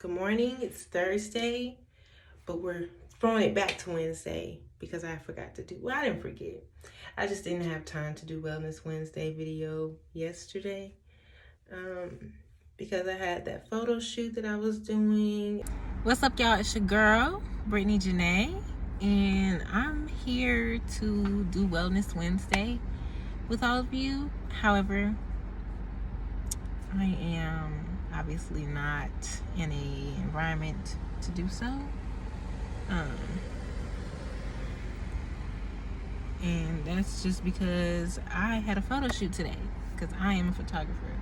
Good morning, it's Thursday, but we're throwing it back to Wednesday because I forgot to do, well, I didn't forget. I just didn't have time to do Wellness Wednesday video yesterday because I had that photo shoot that I was doing. What's up, y'all? It's your girl, BrytniJanae, and I'm here to do Wellness Wednesday with all of you. However, I am obviously not in a environment to do so. And that's just because I had a photo shoot today because I am a photographer.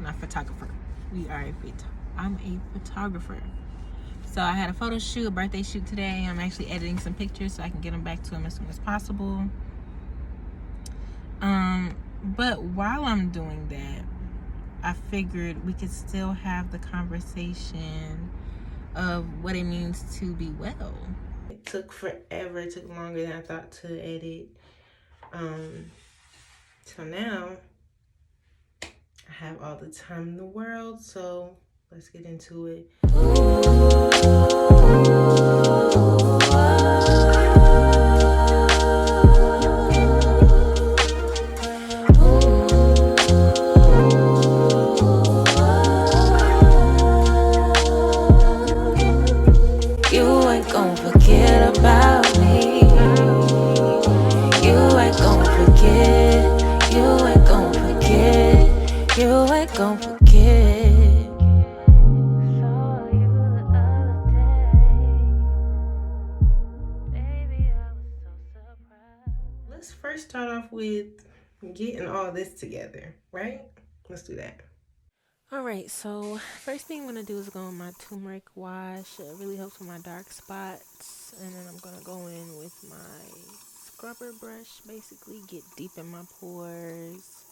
Not photographer. I'm a photographer. So I had a photo shoot, a birthday shoot today. I'm actually editing some pictures so I can get them back to him as soon as possible. But while I'm doing that, I figured we could still have the conversation of what it means to be well. It took forever. It took longer than I thought to edit. So now I have all the time in the world. So let's get into it. Let's first start off with getting all this together, right? Let's do that. Alright, so first thing I'm going to do is go on my turmeric wash. It really helps with my dark spots. And then I'm going to go in with my scrubber brush, basically get deep in my pores.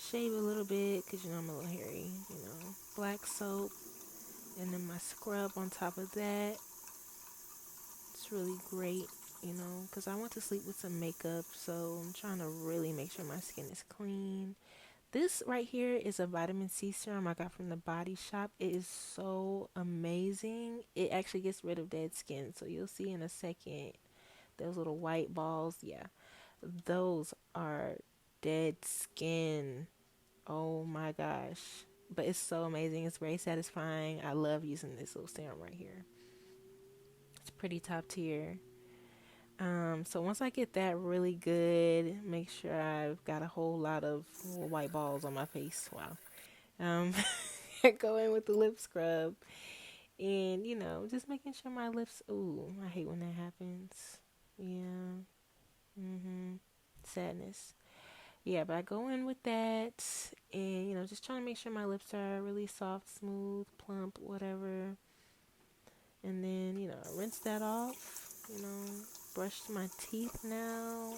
Shave a little bit because, I'm a little hairy, Black soap. And then my scrub on top of that. It's really great, because I went to sleep with some makeup. So I'm trying to really make sure my skin is clean. This right here is a vitamin C serum I got from the Body Shop. It is so amazing. It actually gets rid of dead skin. So you'll see in a second, those little white balls. Yeah, those are dead skin. Oh my gosh. But it's so amazing. It's very satisfying. I love using this little serum right here. It's pretty top tier. So once I get that really good, make sure I've got a whole lot of white balls on my face. Wow. Go in with the lip scrub and, just making sure my lips, ooh, I hate when that happens. Yeah. Sadness. Yeah, but I go in with that and, just trying to make sure my lips are really soft, smooth, plump, whatever. And then, rinse that off, brush my teeth now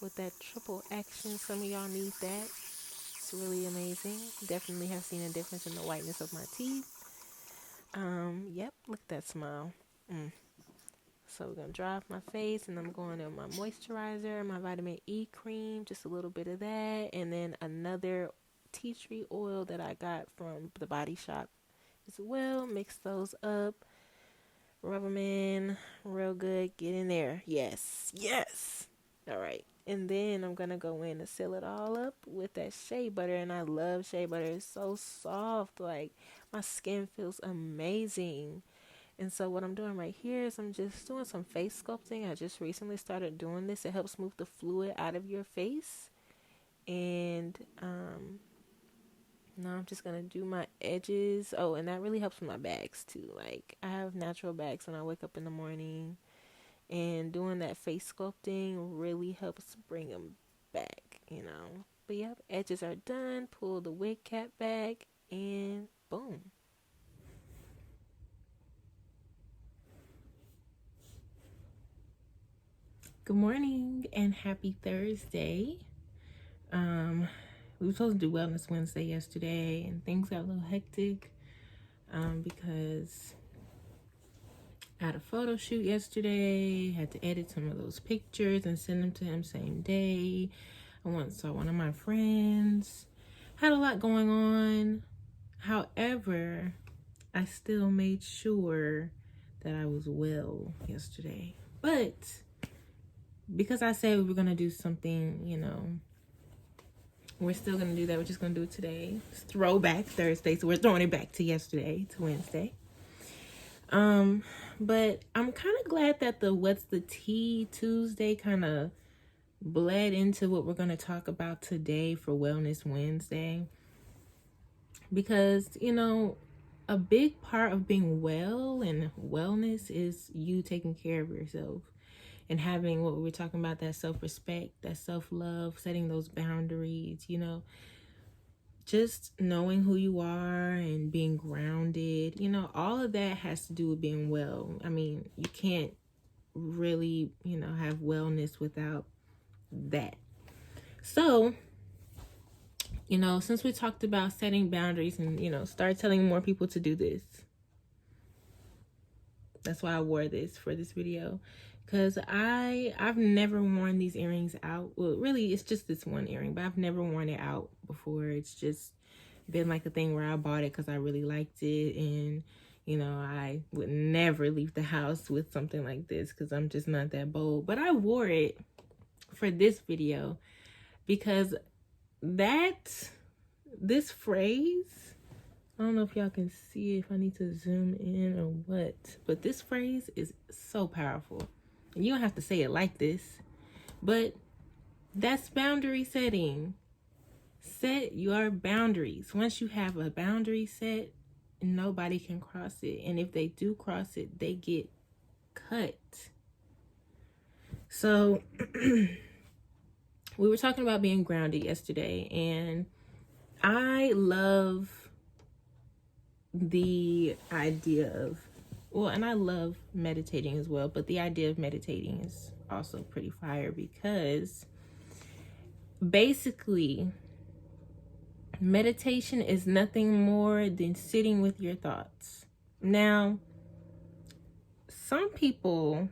with that triple action. Some of y'all need that. It's really amazing. Definitely have seen a difference in the whiteness of my teeth. Yep, look at that smile. So we're gonna dry off my face, and I'm going in my moisturizer, my vitamin E cream, just a little bit of that, and then another tea tree oil that I got from the Body Shop as well. Mix those up. Rub them in real good. Get in there. Yes. All right. And then I'm going to go in and seal it all up with that shea butter. And I love shea butter. It's so soft. Like, my skin feels amazing. And so what I'm doing right here is I'm just doing some face sculpting. I just recently started doing this. It helps move the fluid out of your face. And now I'm just going to do my edges. Oh, and that really helps with my bags too. Like, I have natural bags when I wake up in the morning. And doing that face sculpting really helps bring them back, But yep, edges are done. Pull the wig cap back and boom. Good morning and happy Thursday. We were supposed to do Wellness Wednesday yesterday, and things got a little hectic because I had a photo shoot yesterday, had to edit some of those pictures and send them to him same day. I went and saw one of my friends. Had a lot going on. However, I still made sure that I was well yesterday. But because I said we were going to do something, you know, we're still going to do that. We're just going to do it today. It's Throwback Thursday, so we're throwing it back to yesterday, to Wednesday. But I'm kind of glad that the What's the Tea Tuesday kind of bled into what we're going to talk about today for Wellness Wednesday. Because, you know, a big part of being well and wellness is you taking care of yourself and having what we were talking about, that self-respect, that self-love, setting those boundaries, you know, just knowing who you are and being grounded, you know, all of that has to do with being well. I mean, you can't really, you know, have wellness without that. So, you know, since we talked about setting boundaries and, you know, start telling more people to do this. That's why I wore this for this video. Because I've never worn these earrings out. Well, really, it's just this one earring, but I've never worn it out before. It's just been like a thing where I bought it because I really liked it. And, you know, I would never leave the house with something like this because I'm just not that bold. But I wore it for this video because this phrase, I don't know if y'all can see if I need to zoom in or what, but this phrase is so powerful. And you don't have to say it like this, but that's boundary setting. Set your boundaries. Once you have a boundary set, nobody can cross it. And if they do cross it, they get cut. So we were talking about being grounded yesterday, and I love the idea of, well, and I love meditating as well, but the idea of meditating is also pretty fire because basically meditation is nothing more than sitting with your thoughts. Now, some people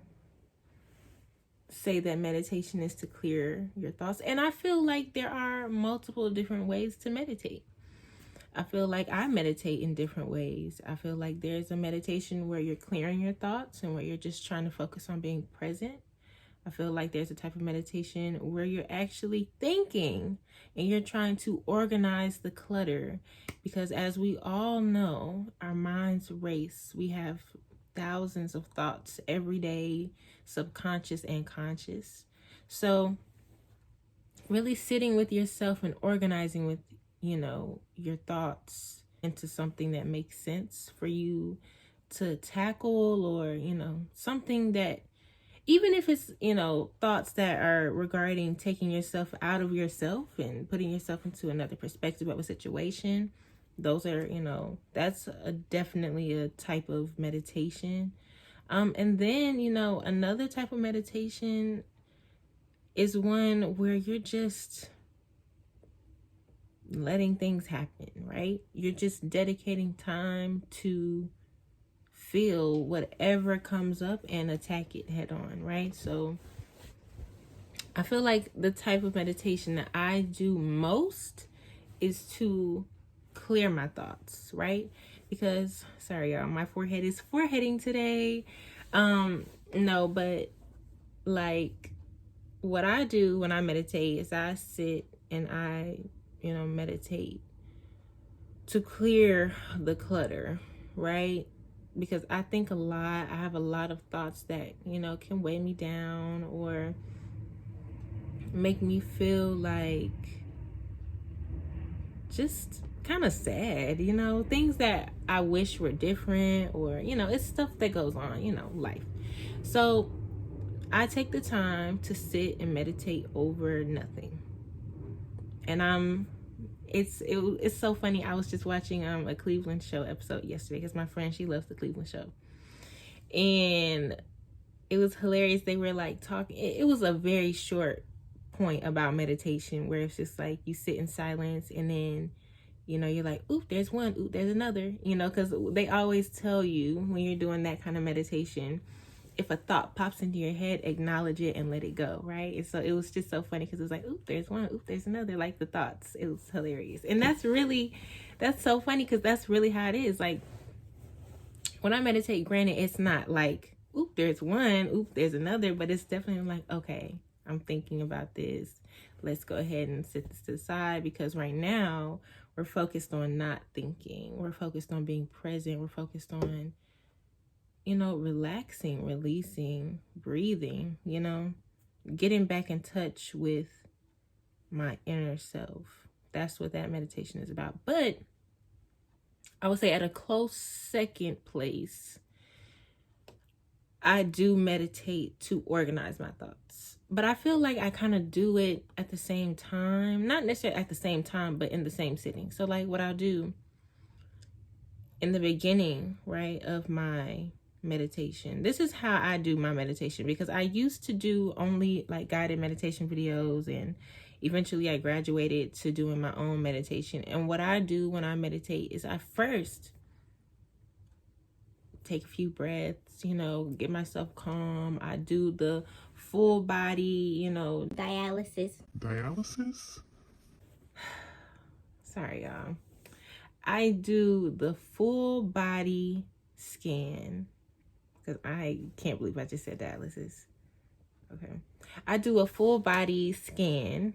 say that meditation is to clear your thoughts, and I feel like there are multiple different ways to meditate. I feel like I meditate in different ways. I feel like there's a meditation where you're clearing your thoughts and where you're just trying to focus on being present. I feel like there's a type of meditation where you're actually thinking and you're trying to organize the clutter, because as we all know, our minds race. We have thousands of thoughts every day, subconscious and conscious. So really sitting with yourself and organizing with, you know, your thoughts into something that makes sense for you to tackle, or, you know, something that, even if it's, you know, thoughts that are regarding taking yourself out of yourself and putting yourself into another perspective of a situation, those are, you know, that's definitely a type of meditation. And then, you know, another type of meditation is one where you're just letting things happen, right? You're just dedicating time to feel whatever comes up and attack it head on, right? So I feel like the type of meditation that I do most is to clear my thoughts, right? Because, sorry y'all, my forehead is foreheading today. No, but like what I do when I meditate is I sit and I, you know, meditate to clear the clutter, right? Because I think a lot, I have a lot of thoughts that, you know, can weigh me down or make me feel like just kind of sad, you know, things that I wish were different, or, you know, it's stuff that goes on, you know, life. So I take the time to sit and meditate over nothing. And it's so funny. I was just watching a Cleveland show episode yesterday because my friend, she loves the Cleveland show, and it was hilarious. They were like talking. It was a very short point about meditation where it's just like you sit in silence, and then, you know, you're like, oop, there's one, oop, there's another, you know, because they always tell you when you're doing that kind of meditation, if a thought pops into your head, acknowledge it and let it go, right? And so it was just so funny because it was like, oop, there's one, oop, there's another, like the thoughts. It was hilarious. And that's so funny because that's really how it is. Like, when I meditate, granted, it's not like, oop, there's one, oop, there's another, but it's definitely like, okay, I'm thinking about this. Let's go ahead and set this to the side, because right now we're focused on not thinking. We're focused on being present. We're focused on, relaxing, releasing, breathing, getting back in touch with my inner self. That's what that meditation is about. But I would say at a close second place, I do meditate to organize my thoughts. But I feel like I kind of do it at the same time. Not necessarily at the same time, but in the same sitting. So like what I'll do in the beginning, right, of my meditation. This is how I do my meditation, because I used to do only like guided meditation videos, and eventually I graduated to doing my own meditation. And what I do when I meditate is I first take a few breaths, get myself calm. I do the full body, dialysis. Dialysis? Sorry, y'all. I do the full body scan, because I can't believe I just said dialysis. Okay. I do a full body scan,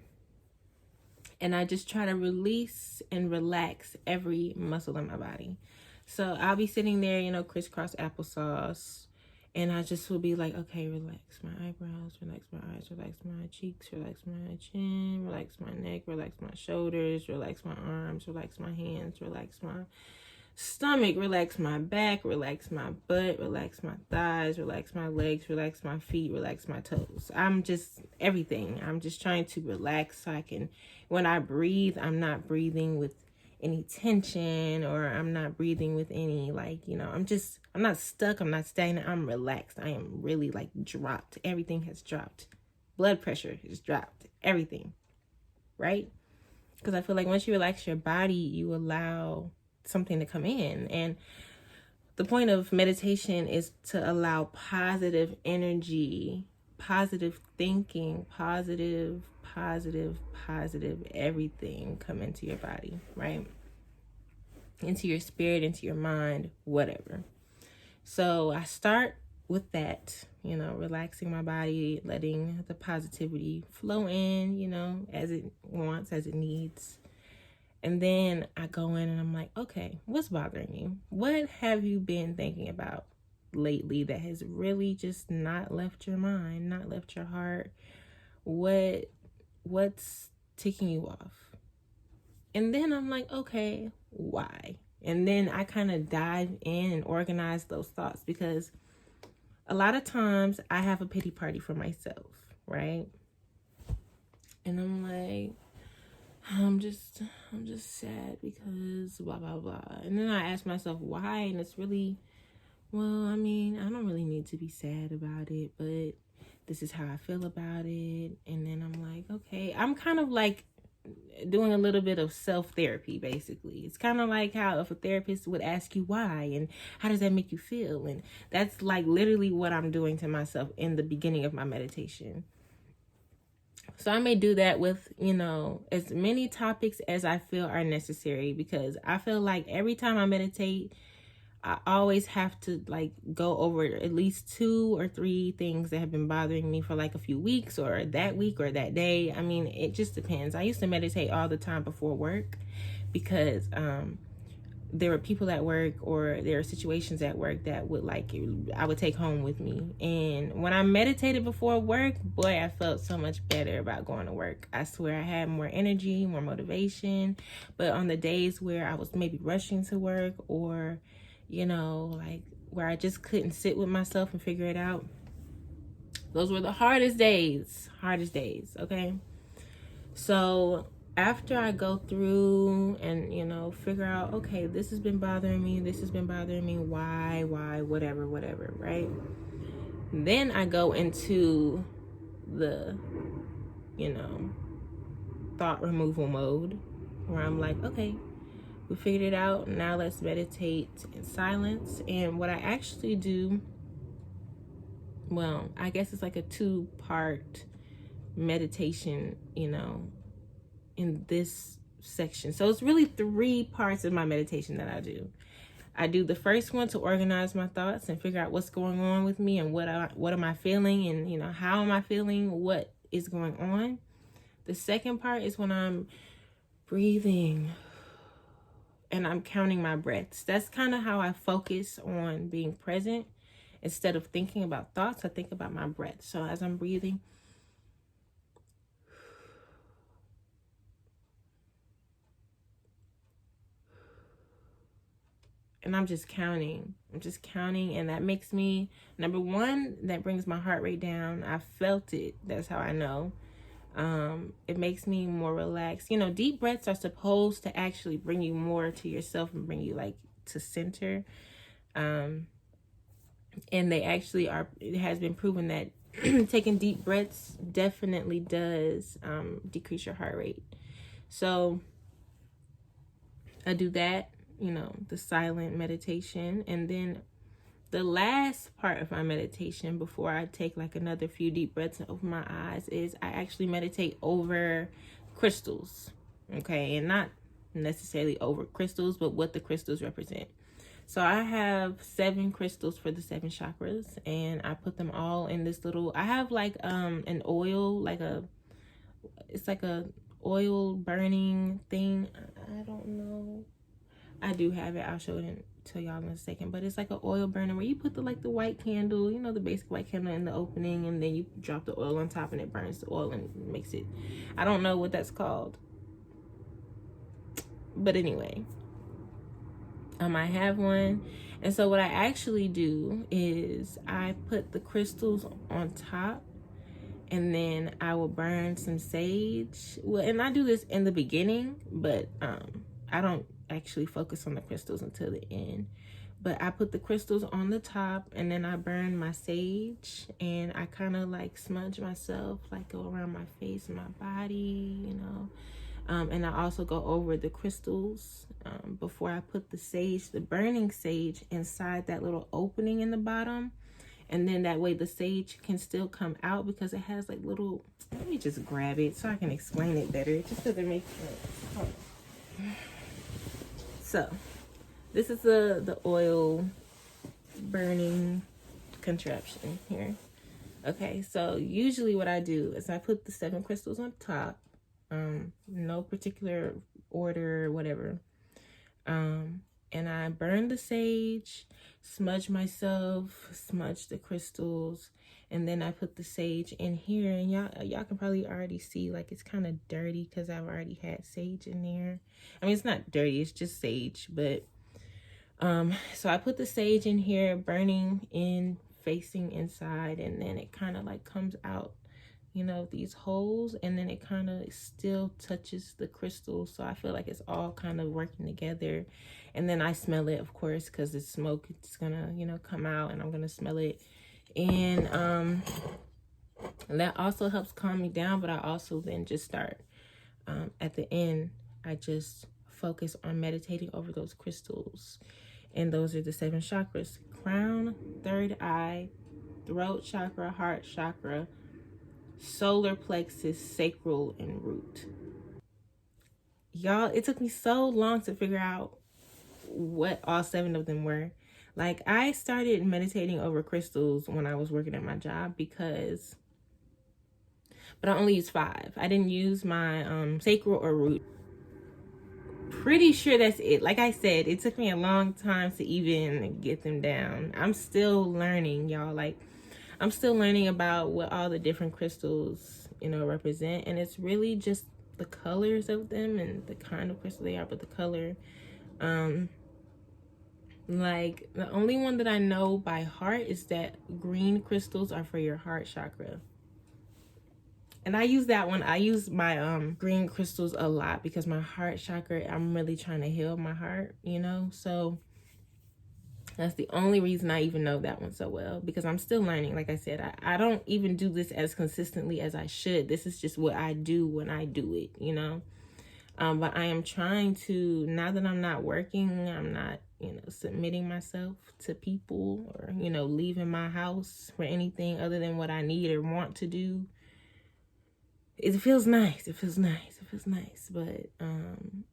and I just try to release and relax every muscle in my body. So I'll be sitting there, crisscross applesauce, and I just will be like, okay, relax my eyebrows, relax my eyes, relax my cheeks, relax my chin, relax my neck, relax my shoulders, relax my arms, relax my hands, relax my stomach, relax my back, relax my butt, relax my thighs, relax my legs, relax my feet, relax my toes. I'm just everything. I'm just trying to relax so I can, when I breathe, I'm not breathing with any tension, or I'm not breathing with any I'm not stuck, I'm not stagnant, I'm relaxed. I am really dropped. Everything has dropped. Blood pressure has dropped. Everything. Right? Because I feel like once you relax your body, you allow something to come in. And the point of meditation is to allow positive energy, positive thinking, positive everything come into your body, right? Into your spirit, into your mind, whatever. So I start with that, relaxing my body, letting the positivity flow in, as it wants, as it needs. And then I go in and I'm like, okay, what's bothering you? What have you been thinking about lately that has really just not left your mind, not left your heart? What's ticking you off? And then I'm like, okay, why? And then I kind of dive in and organize those thoughts, because a lot of times I have a pity party for myself, right? And I'm like, I'm just sad because blah, blah, blah. And then I ask myself why, and it's really, well, I mean, I don't really need to be sad about it, but this is how I feel about it. And then I'm like, okay, I'm kind of like doing a little bit of self-therapy, basically. It's kind of like how if a therapist would ask you why, and how does that make you feel? And that's like literally what I'm doing to myself in the beginning of my meditation. So I may do that with, as many topics as I feel are necessary, because I feel like every time I meditate, I always have to go over at least 2 or 3 things that have been bothering me for a few weeks, or that week, or that day. I mean, it just depends. I used to meditate all the time before work, because there were people at work, or there are situations at work that would I would take home with me. And when I meditated before work, boy, I felt so much better about going to work. I swear I had more energy, more motivation. But on the days where I was maybe rushing to work, or where I just couldn't sit with myself and figure it out, those were the hardest days, okay? So after I go through and, figure out, okay, this has been bothering me, why, whatever, right? Then I go into the, thought removal mode, where I'm like, okay, we figured it out. Now let's meditate in silence. And what I actually do well, I guess it's like a 2-part meditation, you know, in this section. So it's really 3 parts of my meditation that I do. I do the first one to organize my thoughts and figure out what's going on with me and what am I feeling, and, you know, how am I feeling, what is going on. The second part is when I'm breathing and I'm counting my breaths. That's kind of how I focus on being present. Instead of thinking about thoughts, I think about my breath. So as I'm breathing, and I'm just counting, and that makes me, number one, that brings my heart rate down. I felt it. That's how I know. It makes me more relaxed. You know, deep breaths are supposed to actually bring you more to yourself and bring you like to center. And they actually are, it has been proven that taking deep breaths definitely does decrease your heart rate. So I do that, you know, the silent meditation. And then the last part of my meditation before I take like another few deep breaths and open my eyes is I actually meditate over crystals. Okay, and not necessarily over crystals, but what the crystals represent. So I have 7 crystals for the 7 chakras, and I put them all in this little, I have like an oil, like it's like a oil burning thing. I don't know. I do have it. I'll show it to y'all in a second. But it's like an oil burner where you put the white candle, you know, the basic white candle in the opening, and then you drop the oil on top and it burns the oil and makes it, I don't know what that's called. But anyway, I have one. And so what I actually do is I put the crystals on top, and then I will burn some sage. Well, and I do this in the beginning, but I don't actually focus on the crystals until the end. But I put the crystals on the top, and then I burn my sage, and I kind of like smudge myself, like go around my face and my body, you know. And I also go over the crystals before I put the sage, the burning sage, inside that little opening in the bottom. And then that way the sage can still come out because it has like little, let me just grab it so I can explain it better. It just doesn't make sense. So this is the oil burning contraption here. Okay, so usually what I do is I put the 7 crystals on top. No particular order, whatever. And I burn the sage, smudge myself, smudge the crystals, and then I put the sage in here. And y'all can probably already see like it's kind of dirty because I've already had sage in there. I mean, it's not dirty, it's just sage. But so I put the sage in here, burning in, facing inside, and then it kind of like comes out, you know, these holes, and then it kind of still touches the crystal. So I feel like it's all kind of working together. And then I smell it, of course, because the smoke, it's gonna, you know, come out, and I'm gonna smell it. And that also helps calm me down. But I also then just start at the end, I just focus on meditating over those crystals. And those are the 7 chakras: crown, third eye, throat chakra, heart chakra, solar plexus, sacral, and root. Y'all, it took me so long to figure out what all 7 of them were. Like, I started meditating over crystals when I was working at my job but I only used 5. I didn't use my sacral or root. Pretty sure that's it. Like I said, it took me a long time to even get them down. I'm still learning, y'all. Like, I'm still learning about what all the different crystals, you know, represent. And it's really just the colors of them and the kind of crystal they are, but the color. Like, the only one that I know by heart is that green crystals are for your heart chakra. And I use that one. I use my green crystals a lot because my heart chakra, I'm really trying to heal my heart, you know? So that's the only reason I even know that one so well, because I'm still learning. Like I said, I don't even do this as consistently as I should. This is just what I do when I do it, you know? But I am trying to, now that I'm not working, I'm not, submitting myself to people or, leaving my house for anything other than what I need or want to do. It feels nice. It feels nice. It feels nice. But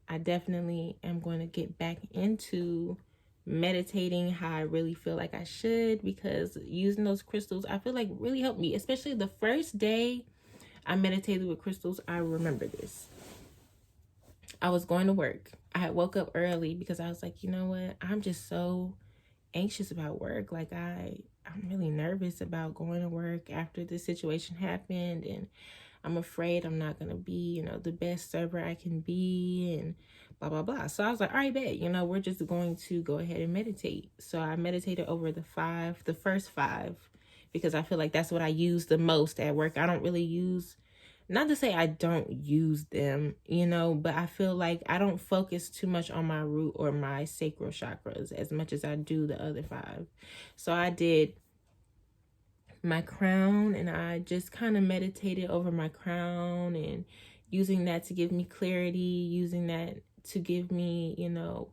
I definitely am going to get back into meditating how I really feel like I should, because using those crystals, I feel like really helped me, especially the first day I meditated with crystals. I remember this. I was going to work. I had woke up early because I was like, you know what? I'm just so anxious about work. Like I'm really nervous about going to work after this situation happened, and I'm afraid I'm not going to be, the best server I can be, and blah, blah, blah. So I was like, all right, bet, we're just going to go ahead and meditate. So I meditated over the first five, because I feel like that's what I use the most at work. I don't really use, not to say I don't use them, but I feel like I don't focus too much on my root or my sacral chakras as much as I do the other five. So I did my crown, and I just kind of meditated over my crown and using that to give me clarity, using that to give me,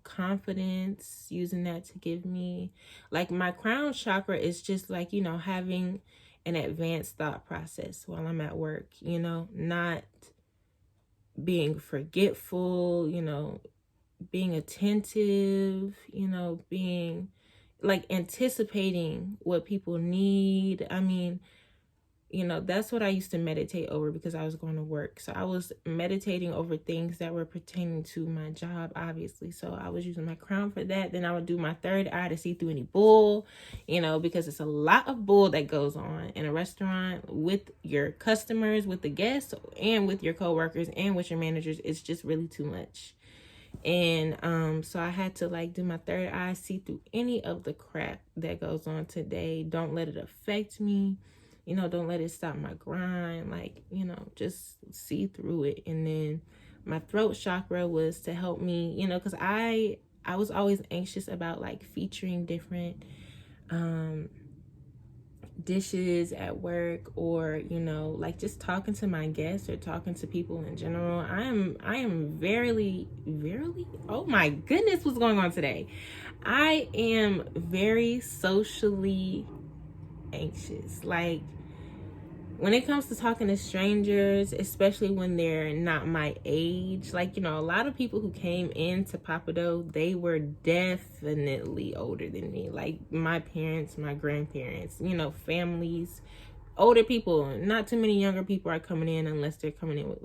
confidence, using that to give me, like, my crown chakra is just like, having an advanced thought process while I'm at work, not being forgetful, being attentive, being like anticipating what people need. I mean, that's what I used to meditate over because I was going to work. So I was meditating over things that were pertaining to my job, obviously. So I was using my crown for that. Then I would do my third eye to see through any bull, because it's a lot of bull that goes on in a restaurant with your customers, with the guests, and with your coworkers, and with your managers. It's just really too much. And so I had to do my third eye, see through any of the crap that goes on today. Don't let it affect me. Don't let it stop my grind. Just see through it. And then my throat chakra was to help me, because I was always anxious about featuring different dishes at work, or just talking to my guests or talking to people in general. I am very, oh my goodness, what's going on today? I am very socially anxious. When it comes to talking to strangers, especially when they're not my age, a lot of people who came into Papado, they were definitely older than me. My parents, my grandparents, families, older people. Not too many younger people are coming in unless they're coming in with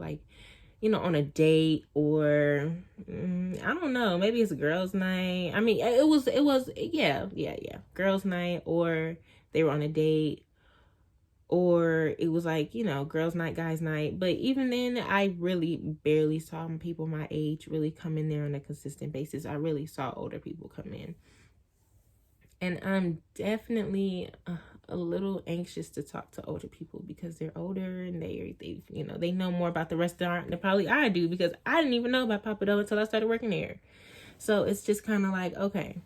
on a date, or I don't know, maybe it's a girls' night. I mean, it was yeah, girls' night, or they were on a date, or it was girls' night, guys' night. But even then, I really barely saw people my age really come in there on a consistent basis. I really saw older people come in. And I'm definitely a little anxious to talk to older people because they're older and they know more about the restaurant than probably I do, because I didn't even know about Papado until I started working there. So it's just kind of okay.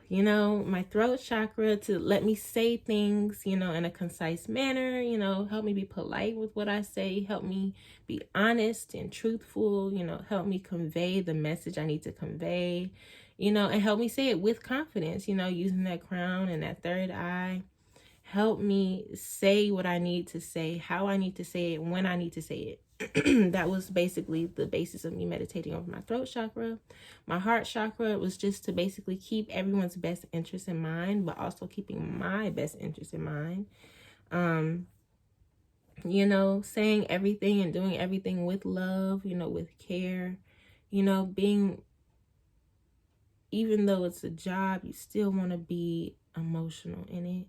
My throat chakra to let me say things, in a concise manner, help me be polite with what I say, help me be honest and truthful, help me convey the message I need to convey, and help me say it with confidence, using that crown and that third eye. Help me say what I need to say, how I need to say it, when I need to say it. That was basically the basis of me meditating over my throat chakra. My heart chakra was just to basically keep everyone's best interest in mind, but also keeping my best interest in mind. Saying everything and doing everything with love, with care, being, even though it's a job, you still want to be emotional in it.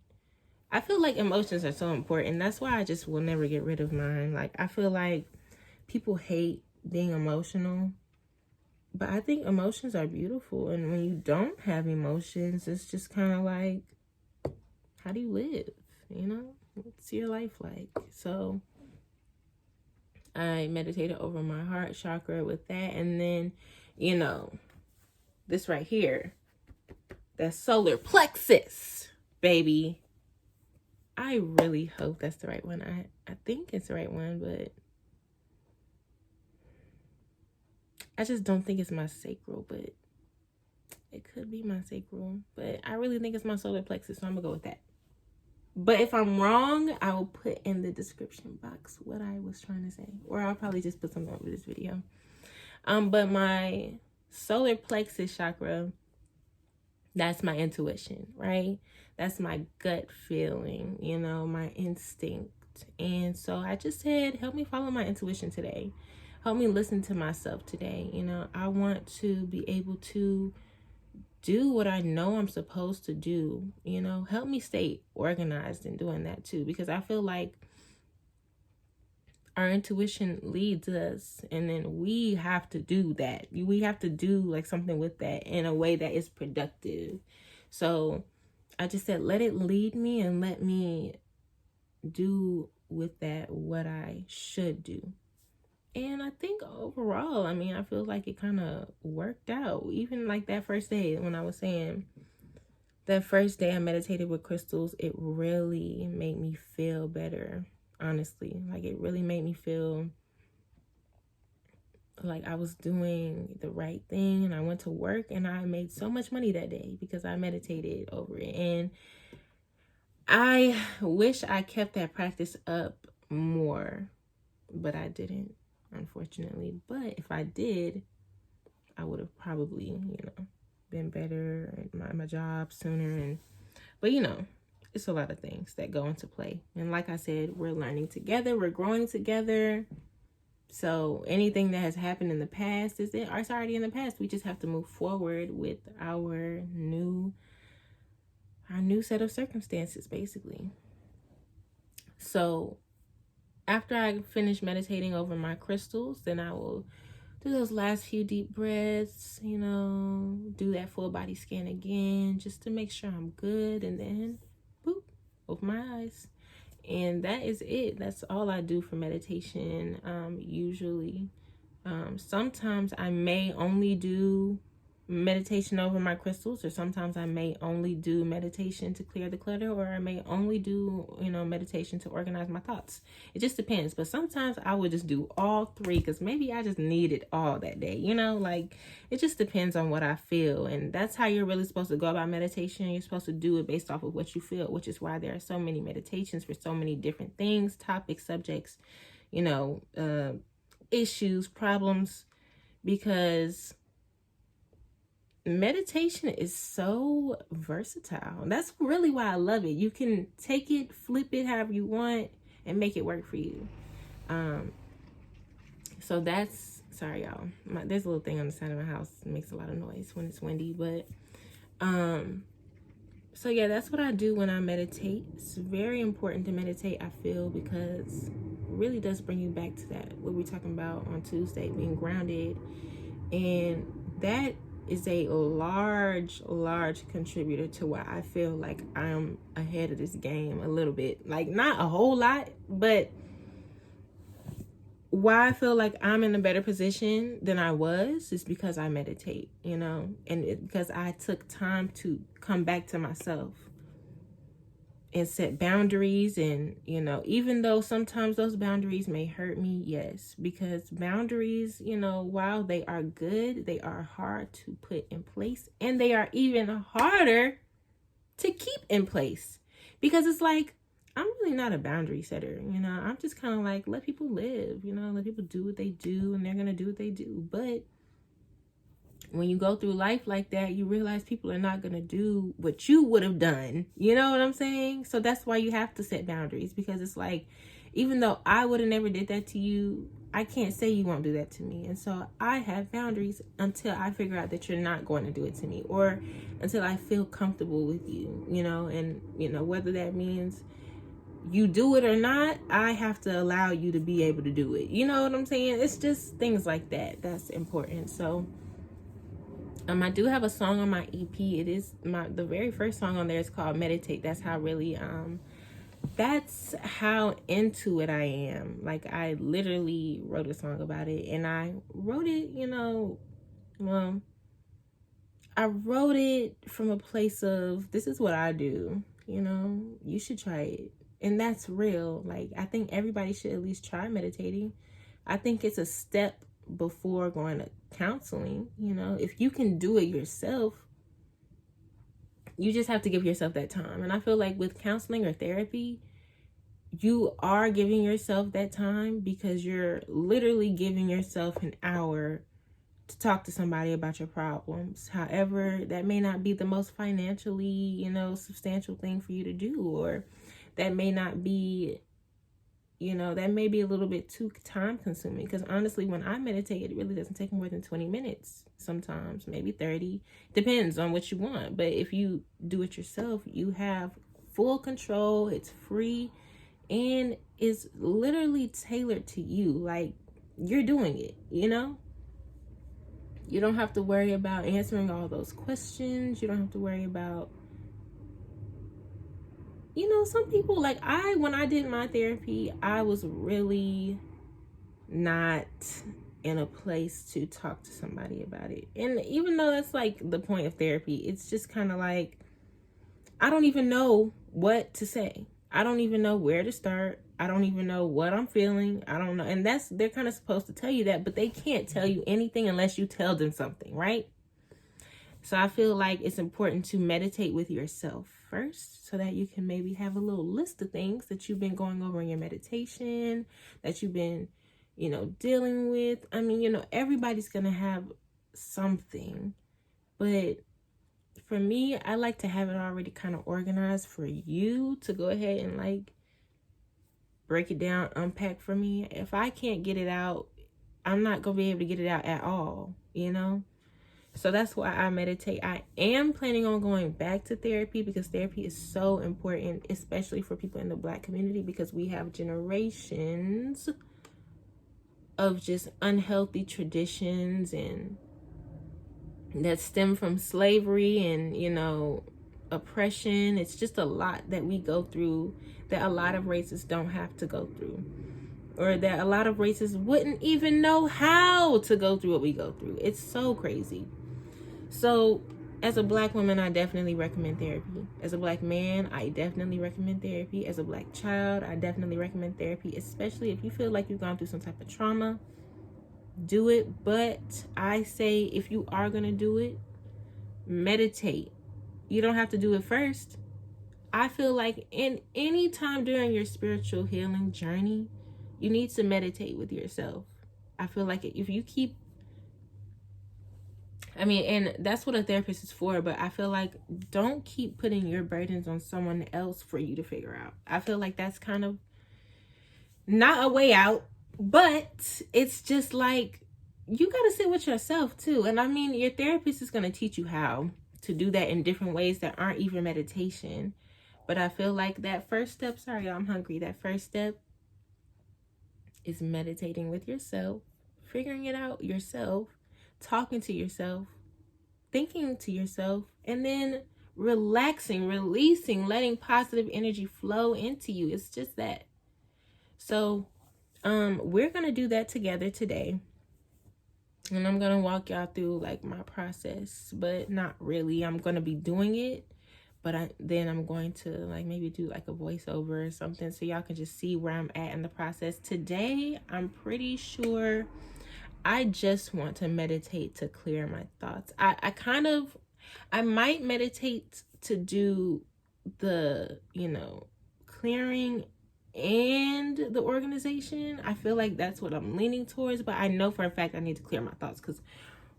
I feel like emotions are so important. That's why I just will never get rid of mine. I feel like people hate being emotional, but I think emotions are beautiful. And when you don't have emotions, it's just kind of how do you live? What's your life like? So I meditated over my heart chakra with that. And then, this right here, that solar plexus, baby. I really hope that's the right one. I think it's the right one, but I just don't think it's my sacral, but it could be my sacral. But I really think it's my solar plexus, so I'm gonna go with that. But if I'm wrong, I will put in the description box what I was trying to say. Or I'll probably just put something over this video. But my solar plexus chakra, that's my intuition, right? That's my gut feeling, you know, my instinct. And so I just said, help me follow my intuition today. Help me listen to myself today. You know, I want to be able to do what I know I'm supposed to do. You know, help me stay organized in doing that too, because I feel like our intuition leads us, and then we have to do that. We have to do like something with that in a way that is productive. So I just said, let it lead me and let me do with that what I should do. And I think overall, I mean, I feel like it kind of worked out. Even like that first day, when I was saying that first day I meditated with crystals, it really made me feel better, honestly. Like, it really made me feel like I was doing the right thing. And I went to work and I made so much money that day because I meditated over it. And I wish I kept that practice up more, but I didn't, unfortunately. But if I did, I would have probably, you know, been better at my job sooner. But you know, it's a lot of things that go into play. And like I said, we're learning together, we're growing together. So anything that has happened in the past it's already in the past. We just have to move forward with our new set of circumstances, basically. So after I finish meditating over my crystals, then I will do those last few deep breaths, you know, do that full body scan again just to make sure I'm good, and then boop, open my eyes. And that is it. That's all I do for meditation, usually. Sometimes I may only do meditation over my crystals, or sometimes I may only do meditation to clear the clutter, or I may only do, you know, meditation to organize my thoughts. It just depends. But sometimes I would just do all three because maybe I just need it all that day, you know, like it just depends on what I feel. And that's how you're really supposed to go about meditation. You're supposed to do it based off of what you feel, which is why there are so many meditations for so many different things, topics, subjects, you know, issues, problems, because meditation is so versatile. That's really why I love it. You can take it, flip it however you want, and make it work for you. So that's, sorry y'all, there's a little thing on the side of my house that makes a lot of noise when it's windy. But so yeah, that's what I do when I meditate. It's very important to meditate, I feel, because it really does bring you back to that, what we're talking about on Tuesday, being grounded. And that is a large contributor to why I feel like I'm ahead of this game a little bit. Like, not a whole lot, but why I feel like I'm in a better position than I was is because I meditate, you know, and because I took time to come back to myself and set boundaries. And, you know, even though sometimes those boundaries may hurt me, yes, because boundaries, you know, while they are good, they are hard to put in place, and they are even harder to keep in place, because it's like, I'm really not a boundary setter, you know. I'm just kind of like, let people live, you know, let people do what they do, and they're gonna do what they do. But when you go through life like that, you realize people are not going to do what you would have done. You know what I'm saying? So that's why you have to set boundaries, because it's like, even though I would have never did that to you, I can't say you won't do that to me. And so I have boundaries until I figure out that you're not going to do it to me, or until I feel comfortable with you, you know. And, you know, whether that means you do it or not, I have to allow you to be able to do it. You know what I'm saying? It's just things like that that's important. So I do have a song on my EP. It is the very first song on there is called Meditate. That's how into it I am. Like, I literally wrote a song about it, and I wrote it, you know, well, I wrote it from a place of, this is what I do, you know, you should try it. And that's real. Like, I think everybody should at least try meditating. I think it's a step before going to counseling. You know, if you can do it yourself, you just have to give yourself that time. And I feel like with counseling or therapy, you are giving yourself that time because you're literally giving yourself an hour to talk to somebody about your problems. However, that may not be the most financially, you know, substantial thing for you to do, or that may not be, you know, that may be a little bit too time consuming. Because honestly, when I meditate, it really doesn't take more than 20 minutes. Sometimes maybe 30, depends on what you want. But if you do it yourself, you have full control. It's free and it's literally tailored to you. Like, you're doing it, you know? You don't have to worry about answering all those questions. You don't have to worry about, you know, some people, like when I did my therapy, I was really not in a place to talk to somebody about it. And even though that's like the point of therapy, it's just kind of like, I don't even know what to say. I don't even know where to start. I don't even know what I'm feeling. I don't know. And they're kind of supposed to tell you that, but they can't tell you anything unless you tell them something, right? So I feel like it's important to meditate with yourself first so that you can maybe have a little list of things that you've been going over in your meditation, that you've been, you know, dealing with. I mean, you know, everybody's going to have something, but for me, I like to have it already kind of organized for you to go ahead and like break it down, unpack for me. If I can't get it out, I'm not going to be able to get it out at all, you know? So that's why I meditate. I am planning on going back to therapy because therapy is so important, especially for people in the Black community, because we have generations of just unhealthy traditions and that stem from slavery and, you know, oppression. It's just a lot that we go through that a lot of races don't have to go through, or that a lot of races wouldn't even know how to go through what we go through. It's so crazy. So as a Black woman, I definitely recommend therapy. As a Black man, I definitely recommend therapy. As a Black child, I definitely recommend therapy, especially if you feel like you've gone through some type of trauma. Do it. But I say, if you are going to do it, meditate. You don't have to do it first. I feel like in any time during your spiritual healing journey, you need to meditate with yourself. I feel like if you keep, I mean, and that's what a therapist is for, but I feel like don't keep putting your burdens on someone else for you to figure out. I feel like that's kind of not a way out, but it's just like, you got to sit with yourself too. And I mean, your therapist is going to teach you how to do that in different ways that aren't even meditation. But I feel like that first step, sorry, I'm hungry. That first step is meditating with yourself, figuring it out yourself, talking to yourself, thinking to yourself, and then relaxing, releasing, letting positive energy flow into you. It's just that. So we're going to do that together today. And I'm going to walk y'all through like my process, but not really. I'm going to be doing it, but then I'm going to like maybe do like a voiceover or something so y'all can just see where I'm at in the process. Today, I'm pretty sure I just want to meditate to clear my thoughts. I might meditate to do the, you know, clearing and the organization. I feel like that's what I'm leaning towards, but I know for a fact I need to clear my thoughts because,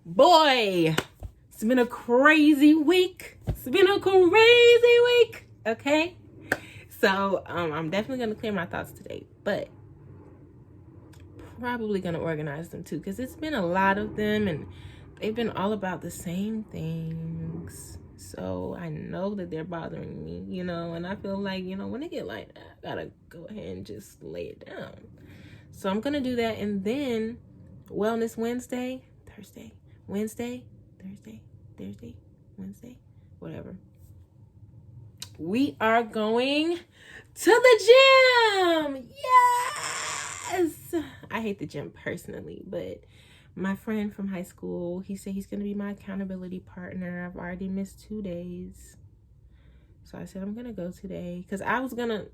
boy, it's been a crazy week. Okay? So I'm definitely going to clear my thoughts today, but probably going to organize them too, because it's been a lot of them and they've been all about the same things. So I know that they're bothering me, you know, and I feel like, you know, when they get like that, I gotta go ahead and just lay it down. So I'm gonna do that. And then Wellness Wednesday, Wednesday, whatever, we are going to the gym. Yes! I hate the gym personally, but my friend from high school, he said he's going to be my accountability partner. I've already missed 2 days. So I said, I'm going to go today. Because I was going to,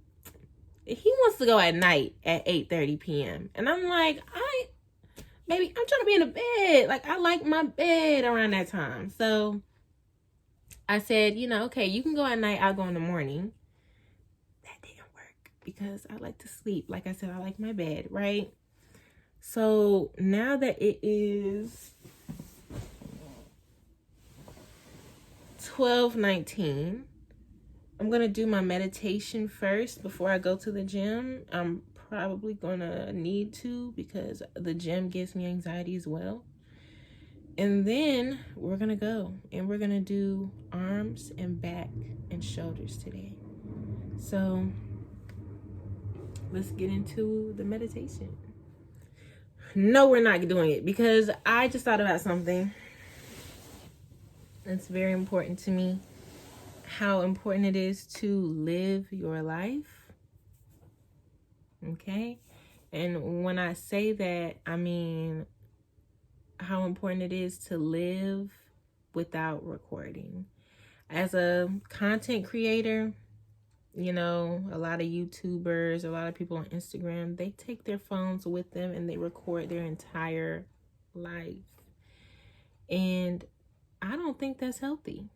he wants to go at night at 8:30 p.m. And I'm like, baby, I'm trying to be in the bed. Like, I like my bed around that time. So I said, you know, okay, you can go at night, I'll go in the morning. That didn't work because I like to sleep. Like I said, I like my bed, right? So now that it is 12:19, I'm going to do my meditation first before I go to the gym. I'm probably going to need to because the gym gives me anxiety as well. And then we're going to go and we're going to do arms and back and shoulders today. So let's get into the meditation. No, we're not doing it because I just thought about something that's very important to me. How important it is to live your life. Okay? And when I say that, I mean how important it is to live without recording. As a content creator, you know, a lot of YouTubers, a lot of people on Instagram, they take their phones with them and they record their entire life. And I don't think that's healthy.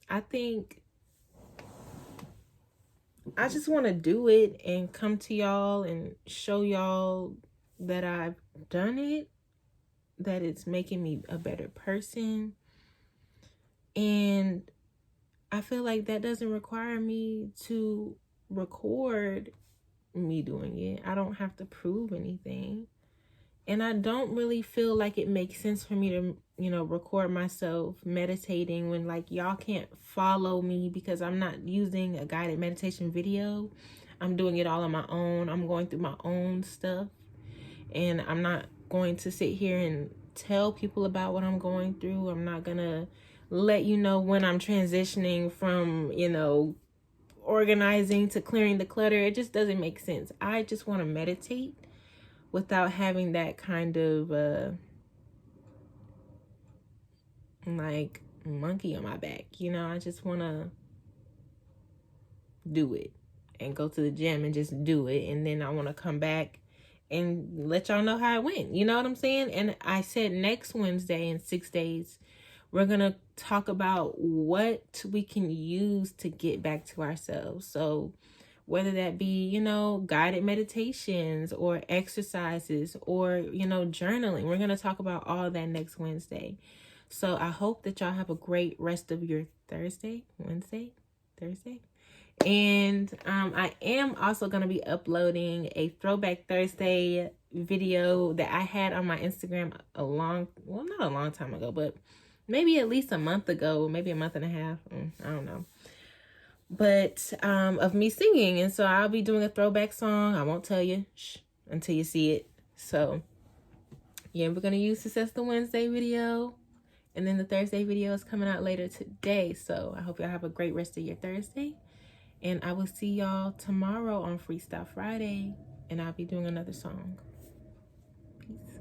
I think I just want to do it and come to y'all and show y'all that I've done it, that it's making me a better person. And I feel like that doesn't require me to record me doing it. I don't have to prove anything. And I don't really feel like it makes sense for me to, you know, record myself meditating when like y'all can't follow me because I'm not using a guided meditation video. I'm doing it all on my own. I'm going through my own stuff. And I'm not going to sit here and tell people about what I'm going through. I'm not going to let you know when I'm transitioning from, you know, organizing to clearing the clutter. It just doesn't make sense. I just want to meditate without having that kind of like monkey on my back. You know, I just want to do it and go to the gym and just do it. And then I want to come back and let y'all know how it went. You know what I'm saying? And I said next Wednesday in 6 days, we're going to talk about what we can use to get back to ourselves. So whether that be, you know, guided meditations or exercises or, you know, journaling. We're going to talk about all that next Wednesday. So I hope that y'all have a great rest of your Thursday. And I am also going to be uploading a Throwback Thursday video that I had on my Instagram not a long time ago, but maybe at least a month ago, maybe a month and a half. I don't know. But of me singing. And so I'll be doing a throwback song. I won't tell you until you see it. So yeah, we're going to use this as the Wednesday video. And then the Thursday video is coming out later today. So I hope y'all have a great rest of your Thursday. And I will see y'all tomorrow on Freestyle Friday. And I'll be doing another song. Peace.